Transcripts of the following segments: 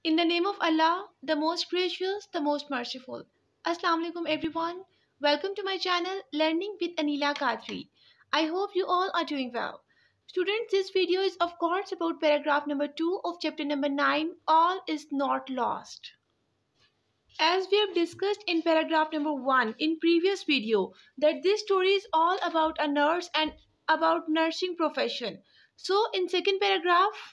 In the name of Allah, the most gracious, the most merciful. Assalamu alaikum everyone. Welcome to my channel Learning with Anila Qadri. I hope you all are doing well. Students, this video is of course about paragraph number 2 of chapter number 9, All is Not Lost. As we have discussed in paragraph number 1 in previous video, that this story is all about a nurse and about nursing profession. So in second paragraph,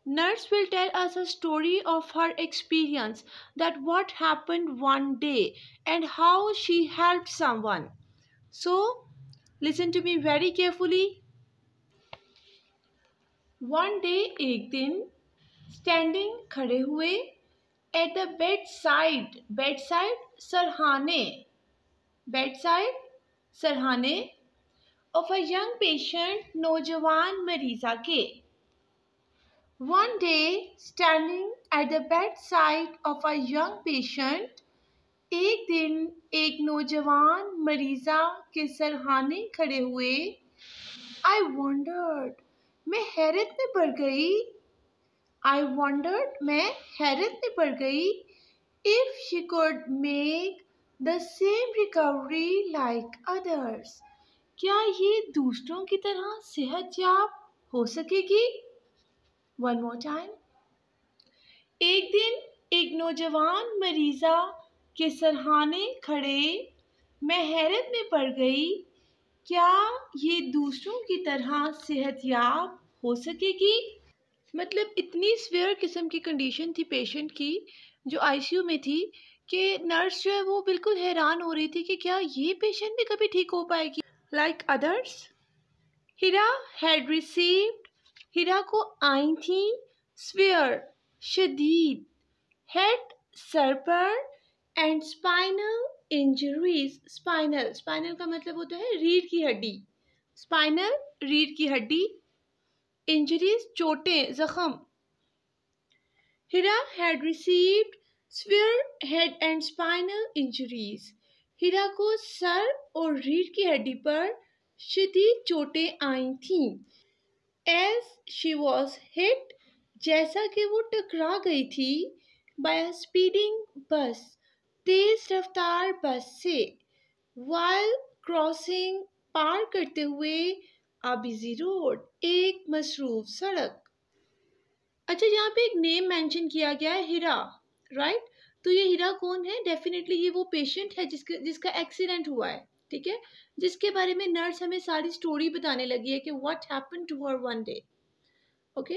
nurse will tell us a story of her experience, that what happened one day and how she helped someone. So, listen to me very carefully. One day, एक दिन, standing खड़े हुए at the bedside सरहाने of a young patient, नौजवान मरीज़ा के. One day, standing at the bedside of a young patient, एक दिन एक नौजवान मरीज़ा के सरहाने खड़े हुए. I wondered, मैं हैरत में पड़ गई. मैं हैरत में पड़ गई. If she could make the same recovery like others, क्या ये दूसरों की तरह सेहतयाब हो सकेगी? One more time. एक दिन एक नौजवान मरीज़ा के सरहाने खड़े मैं हैरत में पड़ गई. क्या ये दूसरों की तरह सेहतयाब हो सकेगी? मतलब इतनी सीवियर किस्म की कंडीशन थी पेशेंट की जो आईसीयू में थी कि नर्स जो है वो बिल्कुल हैरान हो रही थी कि क्या ये पेशेंट भी कभी ठीक हो पाएगी लाइक अदर्स. हिरा को आई थी स्वेयर शदीद, हेड सर पर, एंड स्पाइनल इंजरीज. स्पाइनल का मतलब होता है रीढ़ की हड्डी. स्पाइनल रीढ़ की हड्डी, इंजरीज चोटें जख्म. Hira had received severe head and spinal injuries. Hira को सर और रीढ़ की हड्डी पर शदीद चोटें आई थीं. As she was hit, जैसा कि वो टकरा गई थी, by a speeding bus, तेज रफ्तार बस से, while crossing, पार करते हुए, a busy road, एक मसरूफ सड़क. अच्छा, यहाँ पे एक नेम मेंशन किया गया है, हिरा, राइट? तो ये हिरा कौन है? डेफिनेटली ये वो पेशेंट है जिसका एक्सीडेंट हुआ है, ठीक है, जिसके बारे में नर्स हमें सारी स्टोरी बताने लगी है कि what happened to her one day. Okay.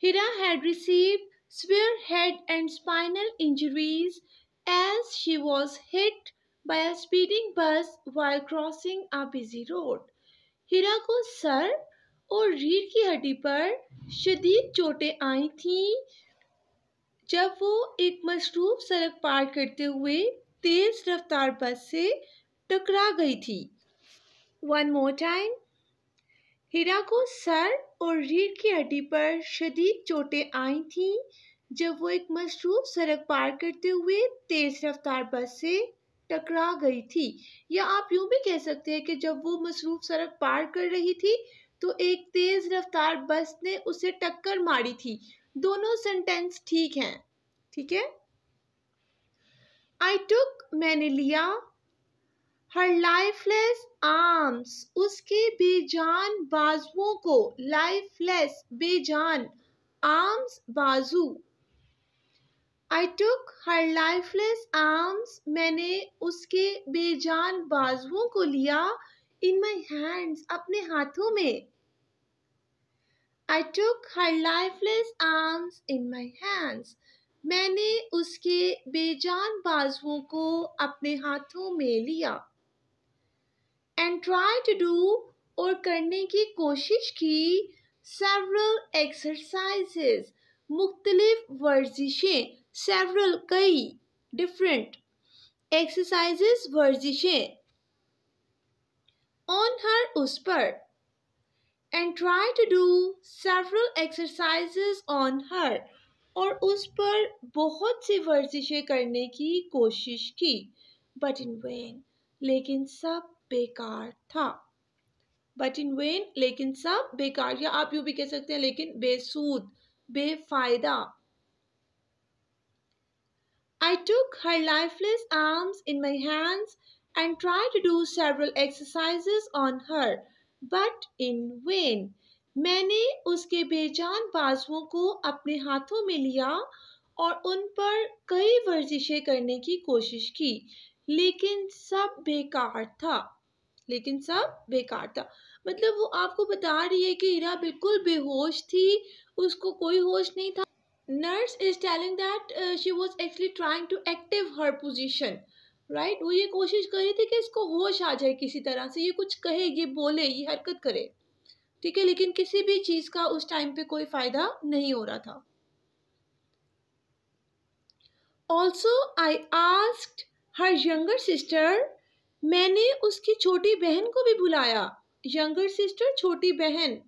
Hira had received severe head and spinal injuries as she was hit by a speeding bus while crossing a busy road. हिरा को सर और रीढ़ की हड्डी पर शदीद चोटें आई थीं जब वो एक मसरूफ सड़क पार करते हुए तेज रफ्तार बस से टकरा गई थी. One more time. हिरा को सर और रीढ़ की हड्डी पर शदीद चोटें आई थीं जब वो एक मसरूफ सड़क पार करते हुए तेज रफ्तार बस से टकरा गई थी. या आप यूं भी कह सकते हैं कि जब वो मसरूफ सड़क पार कर रही थी तो एक तेज रफ्तार बस ने उसे टक्कर मारी थी. दोनों सेंटेंस ठीक हैं, ठीक है. आई टुक, मैंने लिया, हर लाइफलेस आर्म्स, उसके बेजान बाजुओं को, लाइफलेस बेजान, आर्म्स बाजू. आई टुक हर लाइफलेस आर्म्स, मैंने उसके बेजान बाजुओं को लिया, इन माई हैंड्स, अपने हाथों में. I took her lifeless arms in my hands, मैंने उसके बेजान बाजुओं को अपने हाथों में लिया. एंड ट्राई टू डू, और करने की कोशिश की, सेवरल एक्सरसाइजेस, मुख्तलिफ वर्जिशें, सेवरल कई, डिफरेंट, एक्सरसाइजेस वर्जिशें, ऑन हर उस पर. And try to do several exercises on her, और उस पर बहुत सी वर्जिशें करने की कोशिश की. बट इन वेन, लेकिन सब बेकार था. बट इन वेन, लेकिन सब बेकार, या आप यूँ भी कह सकते हैं लेकिन बेसूद, बेफायदा. I took her lifeless arms in my hands and tried to do several exercises on her, but in vain. मैंने उसके बेजान बाजुओं को अपने हाथों में लिया और उन पर कई वर्जिशें करने की कोशिश की, लेकिन सब बेकार था। मतलब वो आपको बता रही है कि हीरा बिल्कुल बेहोश थी, उसको कोई होश नहीं था। Nurse is telling that she was actually trying to active her position, right? वो ये कोशिश कर रही थी कि इसको होश आ जाए किसी तरह से, ये कुछ कहे, ये बोले, ये हरकत करे, ठीक है, लेकिन किसी भी चीज का उस टाइम पे कोई फायदा नहीं हो रहा था। Also, I asked her younger sister, मैंने उसकी छोटी बहन को भी बुलाया। Younger sister, छोटी बहन।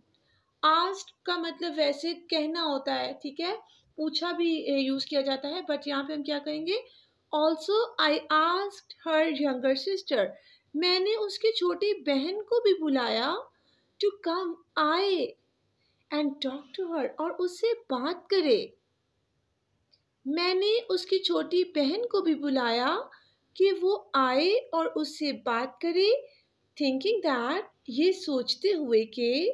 Asked का मतलब वैसे कहना होता है, ठीक है, पूछा भी यूज किया जाता है, बट यहाँ पे हम क्या कहेंगे? Also, I asked her younger sister, मैंने उसकी छोटी बहन को भी बुलाया, to come आए and talk to her, और उससे बात करे। मैंने उसकी छोटी बहन को भी बुलाया कि वो आए और उससे बात करे, thinking that, ये सोचते हुए कि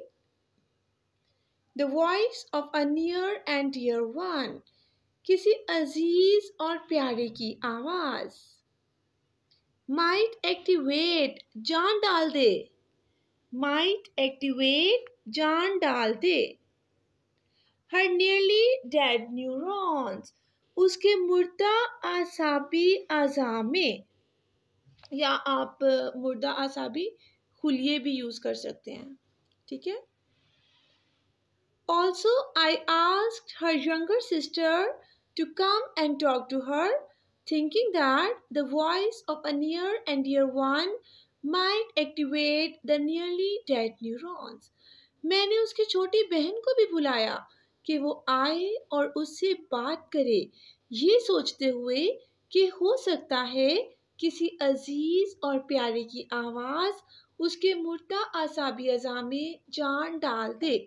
the voice of a near and dear one, किसी अजीज और प्यारे की आवाज। might activate, जान डाल दे, might activate, जान डाल दे। her nearly dead neurons, उसके मुर्दा आसाबी अज़ा में, या आप मुर्दा आसाबी खुलिए भी यूज कर सकते हैं, ठीक है। Also, I asked her younger sister to come and talk to her, thinking that the voice of a near and dear one might activate the nearly dead neurons. मैंने उसकी छोटी बहन को भी बुलाया कि वो आए और उससे बात करे, ये सोचते हुए कि हो सकता है किसी अजीज और प्यारे की आवाज़ उसके मुर्दा आसाबी अज़ा में जान डाल दे।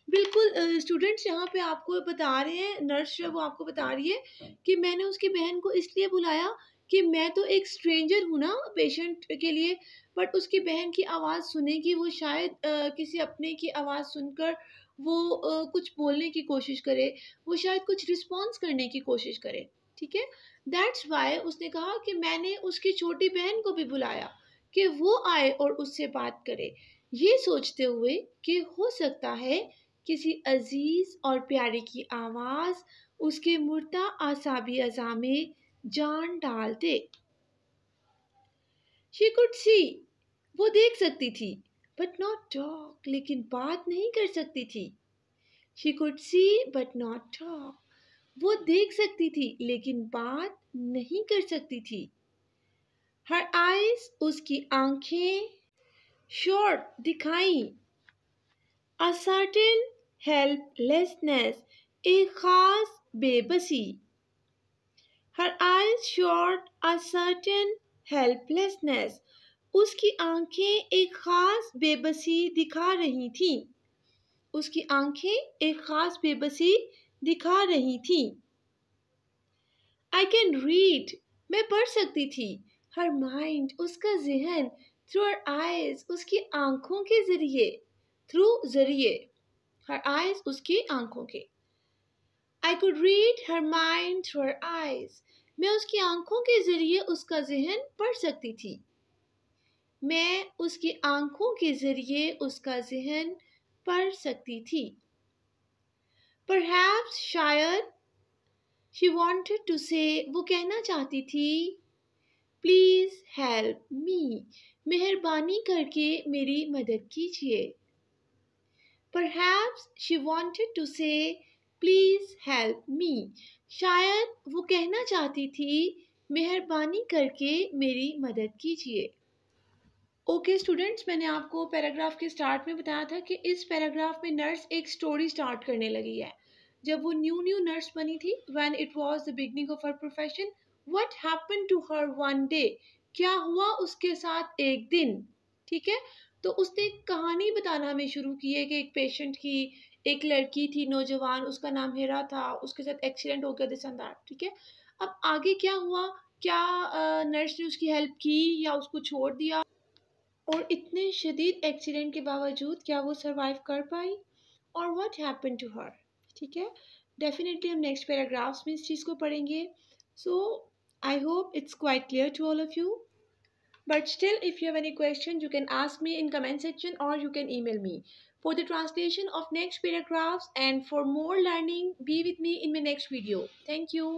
बिल्कुल स्टूडेंट्स, यहाँ पे आपको बता रहे हैं, नर्स जो वो आपको बता रही है कि मैंने उसकी बहन को इसलिए बुलाया कि मैं तो एक स्ट्रेंजर हूँ ना पेशेंट के लिए, बट उसकी बहन की आवाज़ सुनेगी, वो शायद किसी अपने की आवाज़ सुनकर वो कुछ बोलने की कोशिश करे, वो शायद कुछ रिस्पॉन्स करने की कोशिश करे, ठीक है। दैट्स वाई उसने कहा कि मैंने उसकी छोटी बहन को भी बुलाया कि वो आए और उससे बात करे, ये सोचते हुए कि हो सकता है किसी अजीज और प्यारे की आवाज़ उसके मुर्दा आसाबी अज़ा में जान डाल दे। She could see, वो देख सकती थी, but not talk, लेकिन बात नहीं कर सकती थी। She could see but not talk, वो देख सकती थी लेकिन बात नहीं कर सकती थी। Her eyes, उसकी आंखें, short, दिखाई, a certain helplessness, एक खास बेबसी। Her eyes showed a certain helplessness, उसकी आंखें एक खास बेबसी दिखा रही थीं, उसकी आंखें एक खास बेबसी दिखा रही थीं। I can read, मैं पढ़ सकती थी, her mind, उसका ज़हन, through her eyes, उसकी आंखों के ज़रिए, through ज़रिए, her eyes, उसकी आंखों के। I could read her mind through her eyes, मैं उसकी आंखों के ज़रिए उसका ज़हन पढ़ सकती थी, मैं उसकी आंखों के ज़रिए उसका ज़हन पढ़ सकती थी। Perhaps, शायद, she wanted to say, वो कहना चाहती थी, Please help me, मेहरबानी करके मेरी मदद कीजिए। Perhaps she wanted to say, Please help me, शायद वो कहना चाहती थी, मेहरबानी करके मेरी मदद कीजिए। ओके स्टूडेंट्स, मैंने आपको पैराग्राफ के स्टार्ट में बताया था कि इस पैराग्राफ में नर्स एक स्टोरी स्टार्ट करने लगी है। जब वो न्यू नर्स बनी थी, when it was the beginning of her profession, what happened to her one day, क्या हुआ उसके साथ एक दिन, ठीक है। तो उसने कहानी बताना हमें शुरू की है कि एक पेशेंट की, एक लड़की थी नौजवान, उसका नाम हीरा था, उसके साथ एक्सीडेंट हो गया, दिस एंड दैट, ठीक है। अब आगे क्या हुआ, क्या नर्स ने उसकी हेल्प की या उसको छोड़ दिया, और इतने शदीद एक्सीडेंट के बावजूद क्या वो सरवाइव कर पाई, और व्हाट हैपेंड टू हर। ठीक है, डेफिनेटली हम नेक्स्ट पैराग्राफ्स में इस चीज़ को पढ़ेंगे। So I hope it's quite clear to all of you, but still if you have any question you can ask me in comment section or you can email me for the translation of next paragraphs, and for more learning be with me in my next video. Thank you.